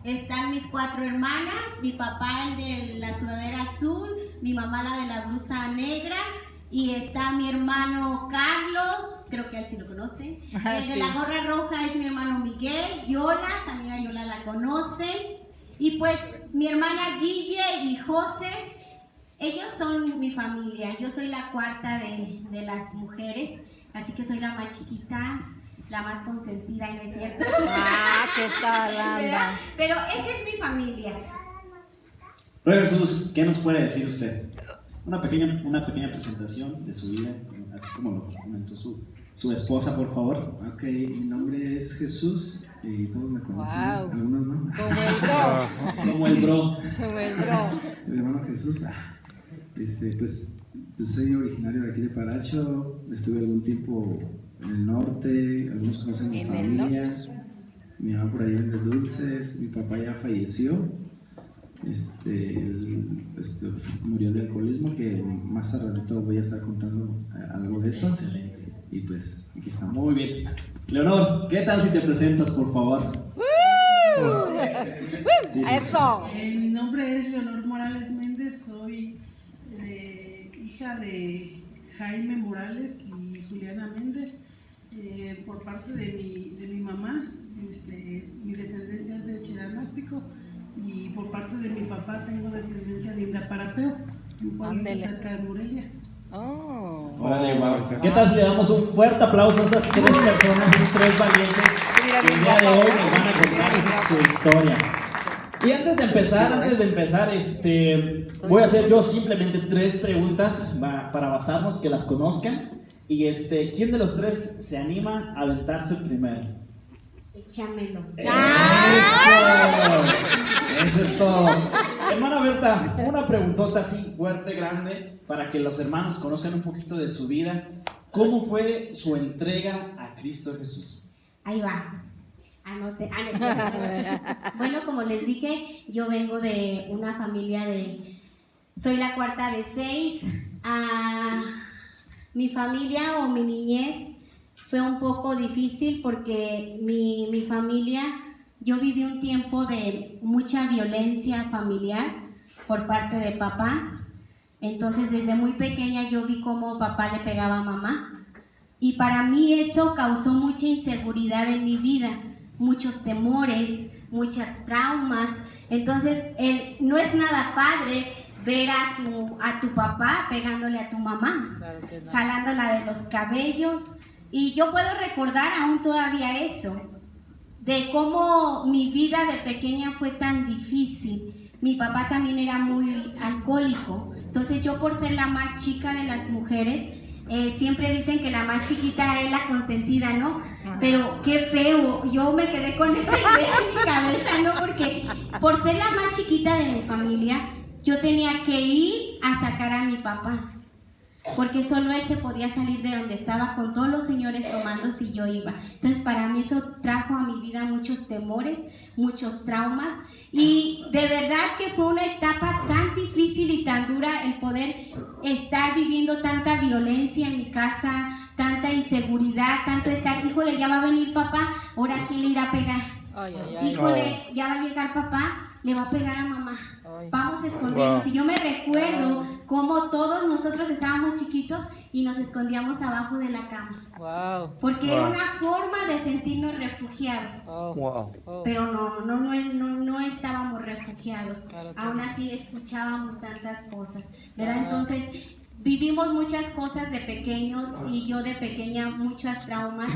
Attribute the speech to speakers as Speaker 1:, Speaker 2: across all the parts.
Speaker 1: Están mis 4 hermanas, mi papá el de la sudadera azul, mi mamá la de la blusa negra, y está mi hermano Carlos, creo que él sí lo conoce. El de la gorra roja es mi hermano Miguel, Yola, también a Yola la conocen. Y pues mi hermana Guille y José, ellos son mi familia. Yo soy la cuarta de las mujeres, así que soy la más chiquita, la más consentida, y no es cierto.
Speaker 2: ¿Qué tal, anda?
Speaker 1: Pero esa es mi familia.
Speaker 3: Brother Jesús, ¿qué nos puede decir usted? Una pequeña presentación de su vida, así como lo comentó su esposa, por favor.
Speaker 4: Ok, mi nombre es Jesús y todos me conocen,
Speaker 2: Wow.
Speaker 4: algunos no.
Speaker 3: Como el bro.
Speaker 2: Como el bro.
Speaker 4: Mi hermano Jesús, pues soy originario de aquí de Paracho, estuve algún tiempo en el norte, algunos conocen mi familia, mi mamá por ahí vende dulces, mi papá ya falleció. Él murió de alcoholismo, que más a ratito voy a estar contando algo de eso.
Speaker 3: Excelente.
Speaker 4: Y pues aquí estamos.
Speaker 3: Muy bien. Leonor, ¿qué tal si te presentas, por favor?
Speaker 4: Sí.
Speaker 2: Eso.
Speaker 5: Mi nombre es Leonor Morales Méndez, soy hija de Jaime Morales y Juliana Méndez. Por parte de mi mamá, mi descendencia es de Chiranástico, y por parte de mi papá tengo descendencia de Indaparapeo, un pueblo cerca de Morelia.
Speaker 3: Órale, wow. ¿Qué tal si le damos un fuerte aplauso a estas 3 personas, estos 3 valientes que el día de hoy nos van a contar su historia? Y antes de empezar, voy a hacer yo simplemente 3 preguntas para basarnos, que las conozcan. Y ¿quién de los 3 se anima a aventarse el primero?
Speaker 1: Échamelo.
Speaker 3: Eso es todo. Hermana Berta, una preguntota así fuerte, grande, para que los hermanos conozcan un poquito de su vida. ¿Cómo fue su entrega a Cristo Jesús?
Speaker 1: Ahí va. Anote. Bueno, como les dije, yo vengo de una familia soy la cuarta de 6. Mi familia o mi niñez fue un poco difícil porque mi familia, yo viví un tiempo de mucha violencia familiar por parte de papá. Entonces desde muy pequeña yo vi cómo papá le pegaba a mamá, y para mí eso causó mucha inseguridad en mi vida, muchos temores, muchas traumas. Entonces no es nada padre ver a tu papá pegándole a tu mamá, claro que no, jalándola de los cabellos. Y yo puedo recordar aún todavía eso, de cómo mi vida de pequeña fue tan difícil. Mi papá también era muy alcohólico, entonces yo, por ser la más chica de las mujeres, siempre dicen que la más chiquita es la consentida, ¿no? Pero qué feo, yo me quedé con esa idea en mi cabeza, ¿no? Porque por ser la más chiquita de mi familia, yo tenía que ir a sacar a mi papá, porque solo él se podía salir de donde estaba con todos los señores tomando si yo iba. Entonces para mí eso trajo a mi vida muchos temores, muchos traumas, y de verdad que fue una etapa tan difícil y tan dura el poder estar viviendo tanta violencia en mi casa, tanta inseguridad, tanto estar, híjole, ya va a venir papá, ahora ¿quién le irá a pegar? Híjole, ya va a llegar papá, le va a pegar a mamá. Vamos a escondernos. Y yo me recuerdo cómo todos nosotros estábamos chiquitos y nos escondíamos abajo de la cama. Porque era una forma de sentirnos refugiados. Pero no estábamos refugiados. Aún así escuchábamos tantas cosas, ¿verdad? Entonces vivimos muchas cosas de pequeños, y yo de pequeña muchas traumas.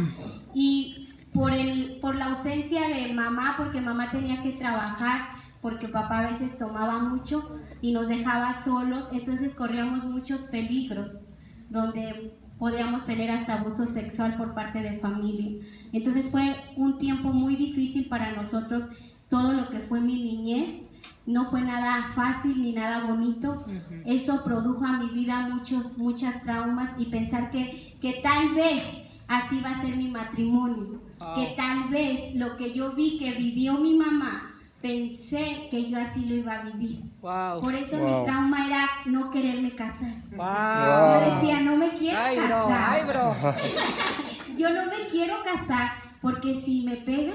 Speaker 1: Y por la ausencia de mamá, porque mamá tenía que trabajar, porque papá a veces tomaba mucho y nos dejaba solos, entonces corríamos muchos peligros, donde podíamos tener hasta abuso sexual por parte de familia. Entonces fue un tiempo muy difícil para nosotros. Todo lo que fue mi niñez no fue nada fácil ni nada bonito. Eso produjo a mi vida muchas traumas, y pensar que tal vez así va a ser mi matrimonio, que tal vez lo que yo vi que vivió mi mamá, pensé que yo así lo iba a vivir. Por eso mi trauma era no quererme casar. Yo decía, no me quiero casar. Yo no me quiero casar, porque si me pegan,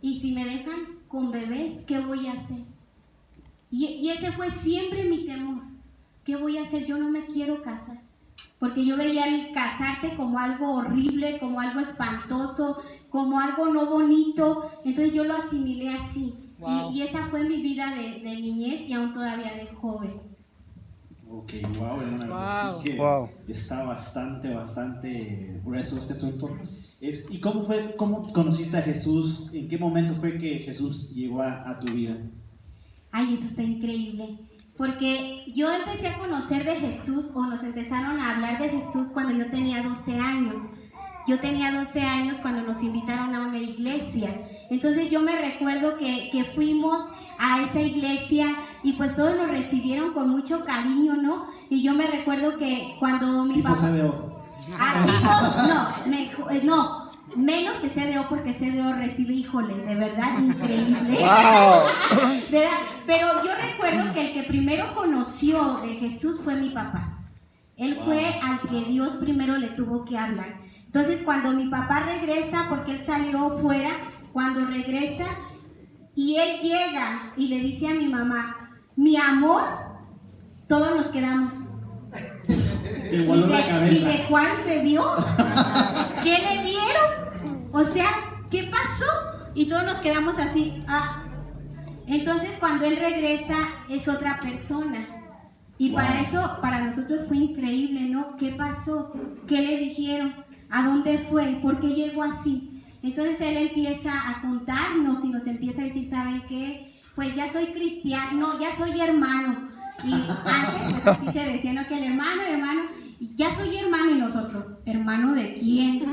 Speaker 1: Y si me dejan con bebés, ¿qué voy a hacer? Y ese fue siempre mi temor. ¿Qué voy a hacer? Yo no me quiero casar. Porque yo veía el casarte como algo horrible, como algo espantoso, como algo no bonito. Entonces yo lo asimilé así.
Speaker 2: Wow.
Speaker 1: Y esa fue mi vida de niñez y aún todavía de joven.
Speaker 3: Ok, wow, hermana,
Speaker 2: Wow.
Speaker 3: sí que
Speaker 6: Wow.
Speaker 3: está bastante grueso este asunto. ¿Y cómo conociste a Jesús? ¿En qué momento fue que Jesús llegó a tu vida?
Speaker 1: Ay, eso está increíble. Porque yo empecé a conocer de Jesús, o nos empezaron a hablar de Jesús cuando yo tenía 12 años. Yo tenía 12 años cuando nos invitaron a una iglesia. Entonces yo me recuerdo que fuimos a esa iglesia y pues todos nos recibieron con mucho cariño, ¿no? Y yo me recuerdo que cuando mi
Speaker 3: Tipo
Speaker 1: papá...
Speaker 3: CDO.
Speaker 1: No, menos que CDO, porque CDO recibe, híjole, de verdad, increíble.
Speaker 6: Wow.
Speaker 1: ¿Verdad? Pero yo recuerdo que el que primero conoció de Jesús fue mi papá. Él fue al que Dios primero le tuvo que hablar. Entonces, cuando mi papá regresa, porque él salió fuera, cuando regresa y él llega y le dice a mi mamá, mi amor, todos nos quedamos.
Speaker 3: Te voló la
Speaker 1: ¿Y
Speaker 3: cabeza.
Speaker 1: de cuál bebió? ¿Qué le dieron? O sea, ¿qué pasó? Y todos nos quedamos así. Entonces, cuando él regresa, es otra persona. Y para eso, para nosotros fue increíble, ¿no? ¿Qué pasó? ¿Qué le dijeron? ¿A dónde fue? ¿Por qué llegó así? Entonces él empieza a contarnos y nos empieza a decir, ¿saben qué? Pues ya soy cristiano, no, ya soy hermano. Y antes pues así se decía, ¿no? Que el hermano, y ya soy hermano. Y nosotros, ¿hermano de quién?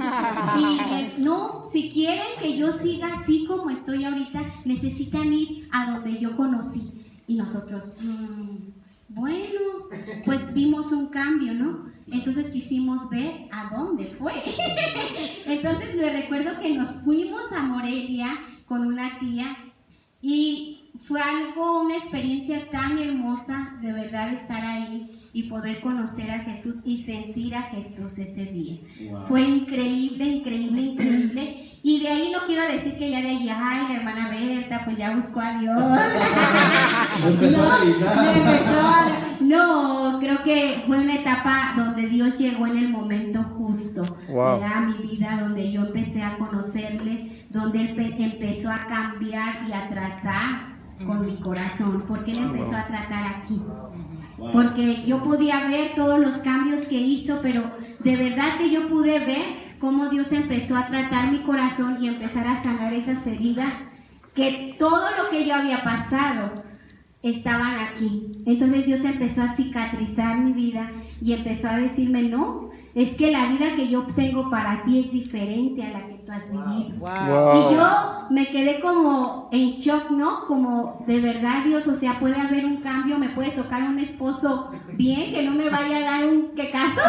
Speaker 1: Y no, si quieren que yo siga así como estoy ahorita, necesitan ir a donde yo conocí. Y nosotros, bueno, pues vimos un cambio, ¿no? Entonces quisimos ver a dónde fue. Entonces me recuerdo que nos fuimos a Morelia con una tía y fue una experiencia tan hermosa, de verdad, estar ahí y poder conocer a Jesús y sentir a Jesús ese día.
Speaker 3: Wow.
Speaker 1: Fue increíble, increíble, increíble. Y de ahí no quiero decir que ya de ahí, ay, la hermana Berta, pues ya buscó a Dios.
Speaker 4: Empezó a gritar.
Speaker 1: No, creo que fue una etapa donde Dios llegó en el momento justo,
Speaker 6: Wow.
Speaker 1: ¿verdad? Mi vida, donde yo empecé a conocerle, donde Él empezó a cambiar y a tratar con mi corazón, porque Él empezó a tratar aquí.
Speaker 3: Wow.
Speaker 1: Porque yo podía ver todos los cambios que hizo, pero de verdad que yo pude ver cómo Dios empezó a tratar mi corazón y empezar a sanar esas heridas, que todo lo que yo había pasado estaban aquí. Entonces Dios empezó a cicatrizar mi vida y empezó a decirme, no, es que la vida que yo tengo para ti es diferente a la que tú has vivido.
Speaker 6: Wow.
Speaker 1: Y yo me quedé como en shock, ¿no? Como, de verdad, Dios, o sea, puede haber un cambio, me puede tocar un esposo bien, que no me vaya a dar un quecazo,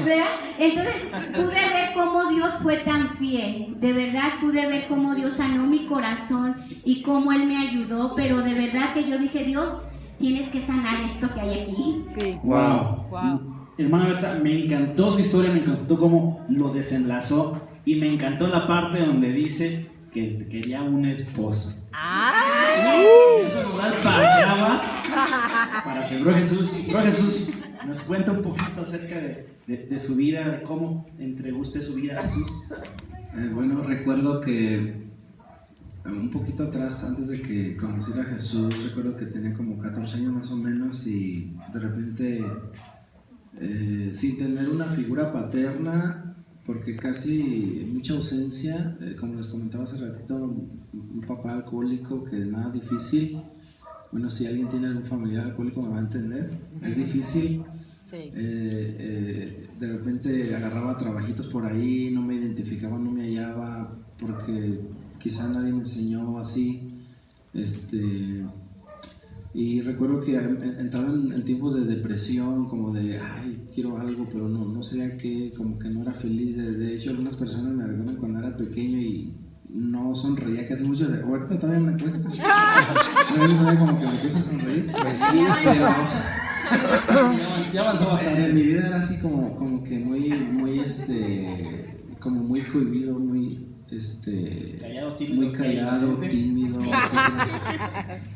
Speaker 1: ¿verdad? Entonces pude ver cómo Dios fue tan fiel, de verdad pude ver cómo Dios sanó mi corazón y cómo Él me ayudó, pero de verdad que yo dije, Dios, tienes que sanar esto que hay aquí.
Speaker 2: Sí.
Speaker 3: Wow.
Speaker 2: Wow.
Speaker 3: Hermana Berta, me encantó su historia, me encantó cómo lo desenlazó y me encantó la parte donde dice que quería un esposo.
Speaker 2: ¡Ay!
Speaker 3: Y eso nos da el parteaguas para que Bro Jesús nos cuente un poquito acerca de su vida, de cómo entregó usted su vida a Jesús.
Speaker 4: Bueno, recuerdo que un poquito atrás, antes de que conociera a Jesús, recuerdo que tenía como 14 años más o menos y de repente, sin tener una figura paterna, porque casi mucha ausencia, como les comentaba hace ratito, un papá alcohólico que es nada difícil. Bueno, si alguien tiene algún familiar alcohólico me va a entender, es difícil.
Speaker 2: Sí.
Speaker 4: De repente agarraba trabajitos por ahí, no me identificaba, no me hallaba, porque quizá nadie me enseñó así. Y recuerdo que entraba en tiempos de depresión, como de, ay, quiero algo, pero no sabía qué, como que no era feliz. De hecho, algunas personas me recuerdan cuando era pequeño y no sonreía casi mucho. Ahorita todavía me cuesta. Todavía como que me cuesta sonreír. Pero
Speaker 3: Ya avanzó bastante.
Speaker 4: mi vida era así como que muy como muy cohibido, muy
Speaker 3: Callado, tímido,
Speaker 4: muy callado,
Speaker 3: inocente.
Speaker 4: tímido,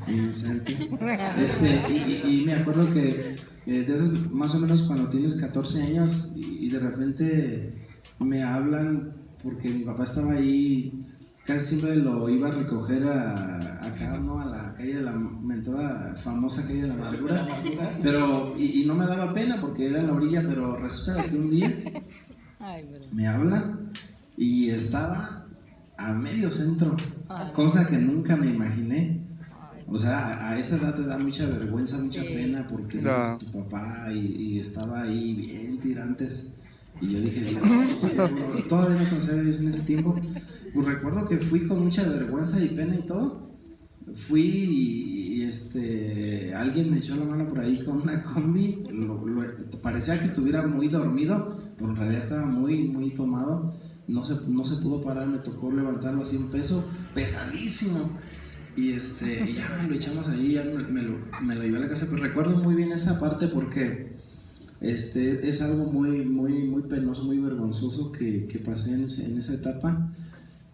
Speaker 4: etcétera, inocente. Y me acuerdo que desde más o menos cuando tienes 14 años y de repente me hablan porque mi papá estaba ahí, casi siempre lo iba a recoger acá, ¿no? A la calle de la mentada famosa calle de la Amargura, pero y no me daba pena porque era en la orilla, pero resulta que un día me hablan y estaba a medio centro, cosa que nunca me imaginé. O sea, a esa edad te da mucha vergüenza, mucha pena porque es tu papá y estaba ahí bien tirantes. Y yo dije, Dios, todavía no conocía a Dios en ese tiempo. Pues recuerdo que fui con mucha vergüenza y pena y todo. Fui y alguien me echó la mano por ahí con una combi. Parecía que estuviera muy dormido, pero en realidad estaba muy, muy tomado. No se pudo parar, me tocó levantarlo así en peso, pesadísimo. Y ya lo echamos ahí, ya me lo llevé a la casa. Pero recuerdo muy bien esa parte porque es algo muy, muy, muy penoso, muy vergonzoso que pasé en esa etapa.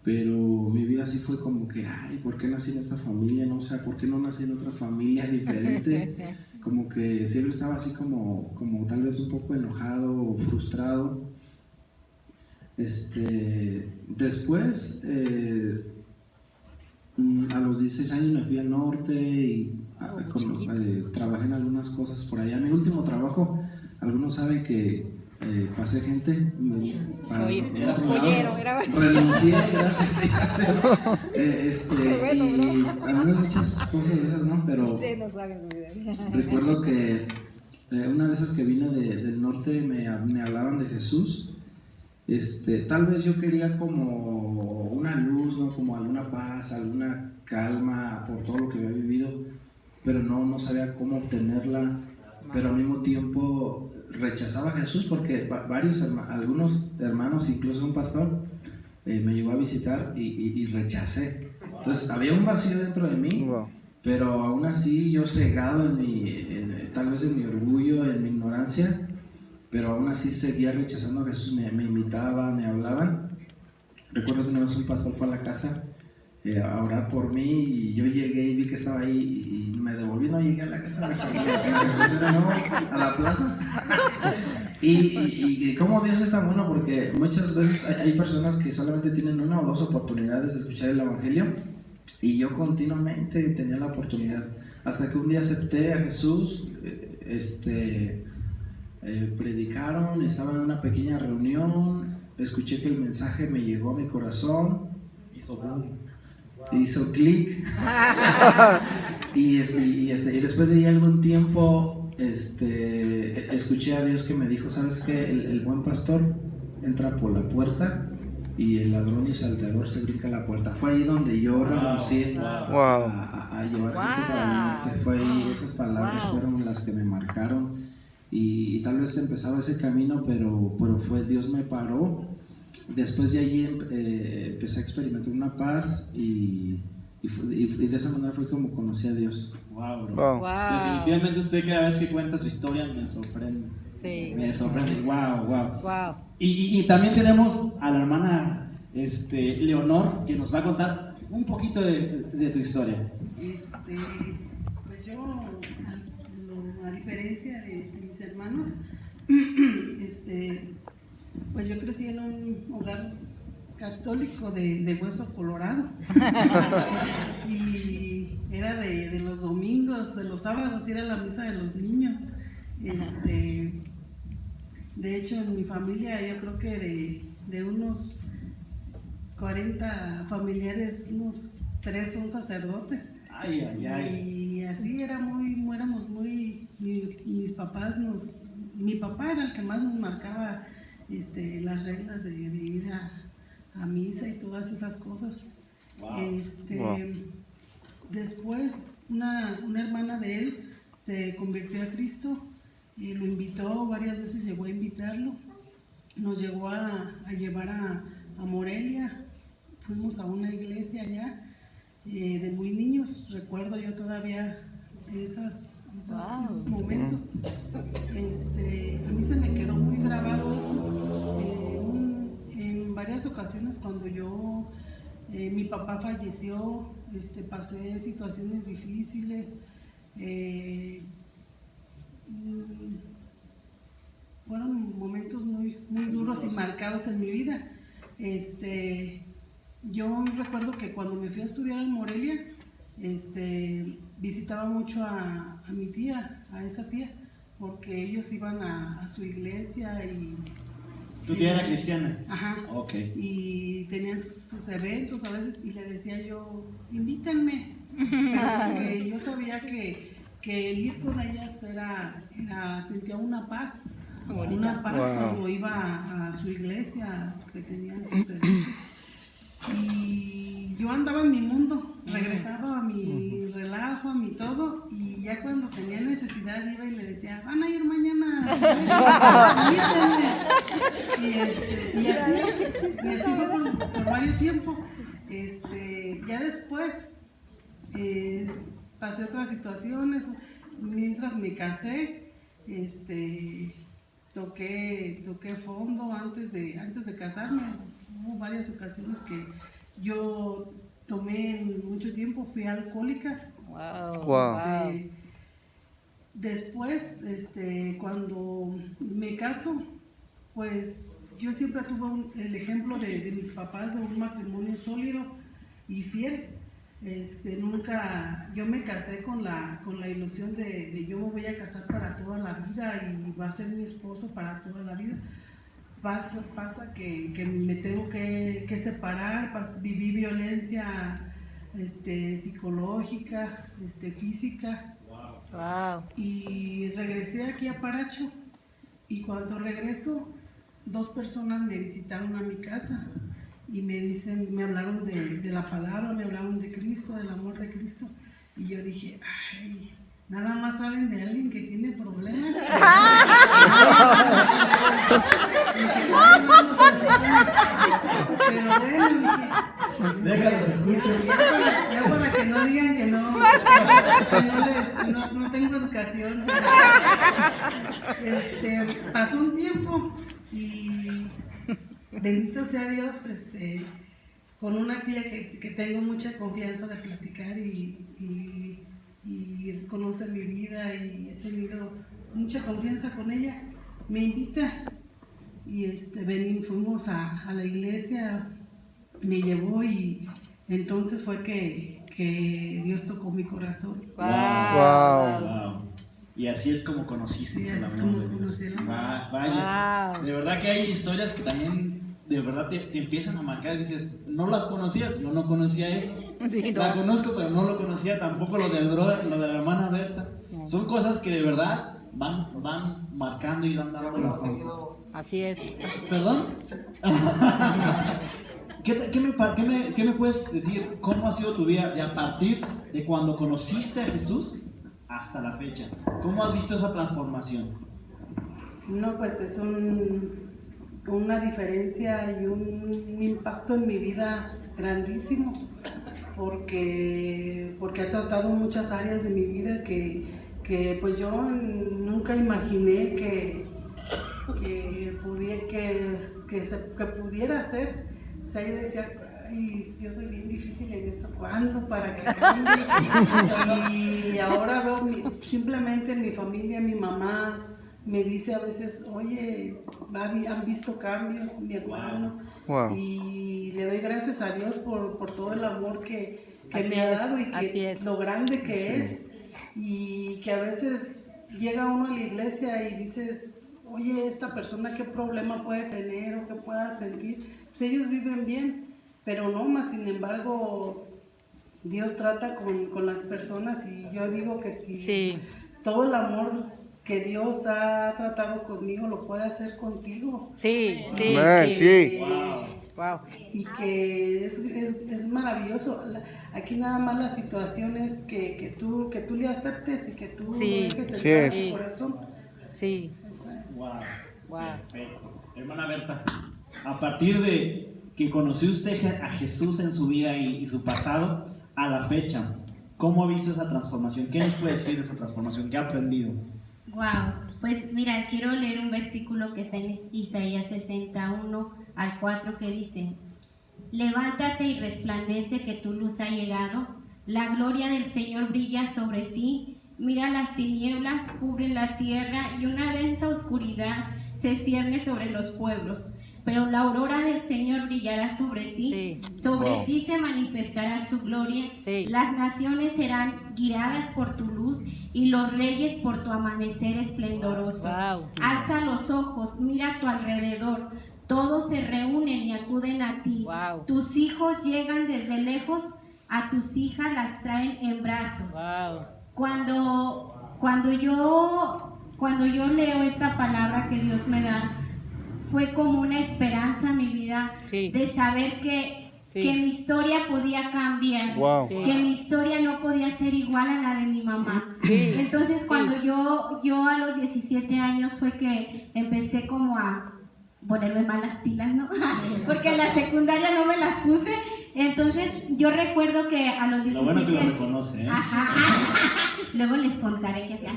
Speaker 4: Pero mi vida sí fue como que, ay, ¿por qué nací en esta familia? No, o sea, ¿por qué no nací en otra familia diferente? Como que siempre estaba así como tal vez un poco enojado o frustrado. Después, a los 16 años me fui al norte y trabajé en algunas cosas por allá. Mi último trabajo, algunos saben que pasé gente para otro lado, renuncié, gracias. Y algunas muchas cosas de esas, ¿no? Pero recuerdo que una de esas que vine del norte me hablaban de Jesús. Tal vez yo quería como una luz, ¿no? Como alguna paz, alguna calma por todo lo que había vivido, pero no sabía cómo obtenerla, pero al mismo tiempo rechazaba a Jesús porque algunos hermanos, incluso un pastor, me llegó a visitar y rechacé. Entonces había un vacío dentro de mí, pero aún así yo cegado tal vez en mi orgullo, en mi ignorancia, pero aún así seguía rechazando a Jesús. Me invitaban, me hablaban. Recuerdo que una vez un pastor fue a la casa a orar por mí y yo llegué y vi que estaba ahí y me devolví, no llegué a la casa, me regresé de nuevo a la plaza. Y cómo Dios es tan bueno, porque muchas veces hay personas que solamente tienen una o dos oportunidades de escuchar el evangelio y yo continuamente tenía la oportunidad, hasta que un día acepté a Jesús. Predicaron, estaba en una pequeña reunión, escuché que el mensaje me llegó a mi corazón, hizo clic. y después de algún tiempo escuché a Dios que me dijo, ¿sabes qué? El buen pastor entra por la puerta y el ladrón y salteador se brinca a la puerta. Fue ahí donde yo renuncié a llevar gente para el norte. Fue ahí, esas palabras fueron las que me marcaron. Y tal vez empezaba ese camino, pero fue Dios me paró. Después de allí empecé a experimentar una paz y de esa manera fue como conocí a Dios.
Speaker 3: Wow, bro. Wow. Definitivamente usted cada vez que cuenta su historia me sorprende. Sí. Me sorprende. Wow. Y también tenemos a la hermana Leonor, que nos va a contar un poquito de tu historia.
Speaker 5: Pues yo, a diferencia de mis hermanos, pues yo crecí en un hogar católico de hueso colorado. Y era de los domingos, de los sábados, era la misa de los niños. De hecho, en mi familia yo creo que de unos 40 familiares, unos 3 son sacerdotes.
Speaker 3: Ay.
Speaker 5: Y así éramos muy, mis papás mi papá era el que más nos marcaba las reglas de ir a misa y todas esas cosas. Después una hermana de él se convirtió a Cristo y lo invitó, varias veces llegó a invitarlo, nos llegó a llevar a Morelia, fuimos a una iglesia allá de muy niños, recuerdo yo todavía esos momentos. A mí se me quedó muy grabado eso. En varias varias ocasiones cuando mi papá falleció, pasé situaciones difíciles, fueron momentos muy, muy duros y marcados en mi vida. Yo recuerdo que cuando me fui a estudiar en Morelia, visitaba mucho a mi tía, a esa tía, porque ellos iban a su iglesia y...
Speaker 3: ¿Tu tía era cristiana?
Speaker 5: Ajá.
Speaker 3: Ok.
Speaker 5: Y tenían sus eventos a veces y le decía yo, invítenme, porque yo sabía que el ir con ellas sentía una paz. Una paz cuando iba a su iglesia, que tenían sus servicios. Y yo andaba en mi mundo, regresaba a mi relajo, a mi todo, y ya cuando tenía necesidad iba y le decía, van a ir mañana, y así fue por varios tiempos. Ya después pasé otras situaciones, mientras me casé, toqué fondo antes de casarme. Hubo varias ocasiones que yo tomé mucho tiempo, fui alcohólica.
Speaker 2: Wow.
Speaker 5: Después, cuando me caso, pues yo siempre tuve el ejemplo de mis papás de un matrimonio sólido y fiel. Nunca, yo me casé con la ilusión de yo me voy a casar para toda la vida y va a ser mi esposo para toda la vida. Pasa que me tengo que separar, viví violencia psicológica, física.
Speaker 2: Wow.
Speaker 5: Y regresé aquí a Paracho, y cuando regreso, 2 personas me visitaron a mi casa y me hablaron de la palabra, me hablaron de Cristo, del amor de Cristo, y yo dije, ay, nada más saben de alguien que tiene problemas. Pero bueno, dije,
Speaker 3: Déjalos, escucho.
Speaker 5: ya para que no digan que no tengo educación. Pasó un tiempo y bendito sea Dios, con una tía que tengo mucha confianza de platicar y conoce mi vida y he tenido mucha confianza con ella, me invita y fuimos a la iglesia, me llevó y entonces fue que Dios tocó mi corazón.
Speaker 3: Wow. Y así es como conociste
Speaker 5: Sí,
Speaker 3: el
Speaker 5: así es
Speaker 3: amor
Speaker 5: como
Speaker 3: de Dios.
Speaker 5: conocí el amor.
Speaker 3: Vaya.
Speaker 2: Wow.
Speaker 3: De verdad que hay historias que también de verdad te empiezan a marcar y dices, no las conocías, yo no conocía eso.
Speaker 2: Sí,
Speaker 3: La
Speaker 2: no.
Speaker 3: conozco, pero no lo conocía tampoco lo del brother, lo de la hermana Berta. Son cosas que de verdad van marcando y van dando la pauta.
Speaker 2: Así es.
Speaker 3: ¿Perdón? ¿Qué me puedes decir? ¿Cómo ha sido tu vida de a partir de cuando conociste a Jesús hasta la fecha? ¿Cómo has visto esa transformación?
Speaker 5: No, pues es una diferencia y un impacto en mi vida grandísimo, porque ha tratado muchas áreas de mi vida que pues yo nunca imaginé que pudiera ser. O sea, yo decía, ay, yo soy bien difícil en esto, ¿cuándo? ¿Para que cambie? Y ahora veo simplemente en mi familia, mi mamá me dice a veces, oye, han visto cambios, mi hermano.
Speaker 6: Wow.
Speaker 5: Y le doy gracias a Dios por todo el amor que
Speaker 2: Así
Speaker 5: me ha
Speaker 2: es,
Speaker 5: dado y
Speaker 2: así
Speaker 5: que
Speaker 2: es.
Speaker 5: lo grande que es. Y que a veces llega uno a la iglesia y dices, oye, esta persona qué problema puede tener o qué pueda sentir. Pues ellos viven bien, pero no más, sin embargo, Dios trata con las personas y yo digo que si todo el amor que Dios ha tratado conmigo lo puede hacer contigo.
Speaker 2: Sí.
Speaker 6: Man, sí.
Speaker 2: Wow.
Speaker 5: Y que es maravilloso. Aquí nada más la situación es que tú le aceptes y que tú
Speaker 2: Sí.
Speaker 5: lo dejes
Speaker 6: Sí.
Speaker 5: entrar en
Speaker 2: Sí.
Speaker 5: tu corazón.
Speaker 2: Sí.
Speaker 5: Esa es.
Speaker 3: Wow.
Speaker 2: Wow.
Speaker 3: Perfecto. Hermana Berta, a partir de que conoció usted a Jesús en su vida y su pasado, a la fecha, ¿cómo ha visto esa transformación? ¿Qué nos puede decir de esa transformación? ¿Qué ha aprendido?
Speaker 1: Wow. Pues mira, quiero leer un versículo que está en Isaías 61 al 4 que dice: levántate y resplandece que tu luz ha llegado, la gloria del Señor brilla sobre ti. Mira, las tinieblas cubren la tierra y una densa oscuridad se cierne sobre los pueblos. Pero la aurora del Señor brillará sobre ti,
Speaker 2: Sí.
Speaker 1: sobre
Speaker 3: Wow.
Speaker 1: ti se manifestará su gloria.
Speaker 2: Sí.
Speaker 1: Las naciones serán guiadas por tu luz y los reyes por tu amanecer esplendoroso.
Speaker 2: Wow.
Speaker 1: Alza los ojos, mira a tu alrededor, todos se reúnen y acuden a ti.
Speaker 2: Wow.
Speaker 1: Tus hijos llegan desde lejos, a tus hijas las traen en brazos.
Speaker 2: Wow.
Speaker 1: Cuando yo leo esta palabra que Dios me da, fue como una esperanza en mi vida,
Speaker 2: Sí.
Speaker 1: de saber que
Speaker 2: Sí.
Speaker 1: mi historia podía cambiar,
Speaker 6: Wow.
Speaker 2: Sí.
Speaker 1: que mi historia no podía ser igual a la de mi mamá.
Speaker 2: Sí.
Speaker 1: Entonces cuando yo a los 17 años fue que empecé como a ponerme más las pilas, ¿no? Porque en la secundaria no me las puse. Entonces yo recuerdo que a los 17
Speaker 3: Lo bueno que lo reconoce, ¿eh?
Speaker 1: Ajá. Luego les contaré qué hacían.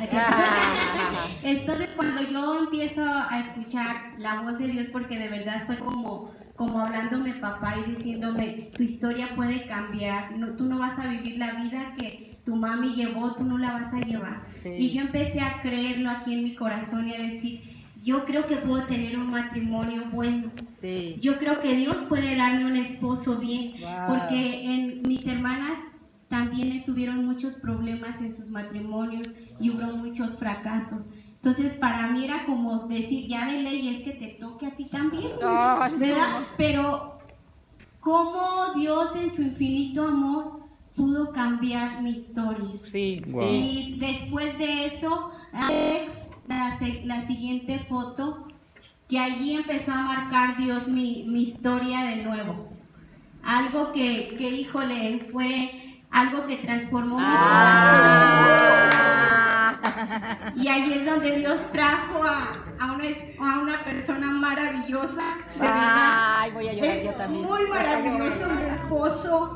Speaker 1: Entonces cuando yo empiezo a escuchar la voz de Dios, porque de verdad fue como hablándome papá y diciéndome, tu historia puede cambiar, no, tú no vas a vivir la vida que tu mami llevó, tú no la vas a llevar.
Speaker 2: Sí.
Speaker 1: Y yo empecé a creerlo aquí en mi corazón y a decir, yo creo que puedo tener un matrimonio bueno.
Speaker 2: Sí.
Speaker 1: Yo creo que Dios puede darme un esposo bien,
Speaker 2: Wow.
Speaker 1: porque mis hermanas también tuvieron muchos problemas en sus matrimonios y hubo muchos fracasos. Entonces para mí era como decir, ya de ley es que te toque a ti también,
Speaker 2: Ay,
Speaker 1: ¿verdad? Pero cómo Dios en su infinito amor pudo cambiar mi historia.
Speaker 2: Sí.
Speaker 6: Wow.
Speaker 2: Sí.
Speaker 1: Y después de eso, Alex, la siguiente foto, que allí empezó a marcar Dios mi historia de nuevo. Algo que híjole, fue algo que transformó mi corazón. Y ahí es donde Dios trajo a una persona maravillosa. De verdad.
Speaker 2: Ay, voy a llorar
Speaker 1: Es
Speaker 2: yo también.
Speaker 1: muy maravilloso mi esposo.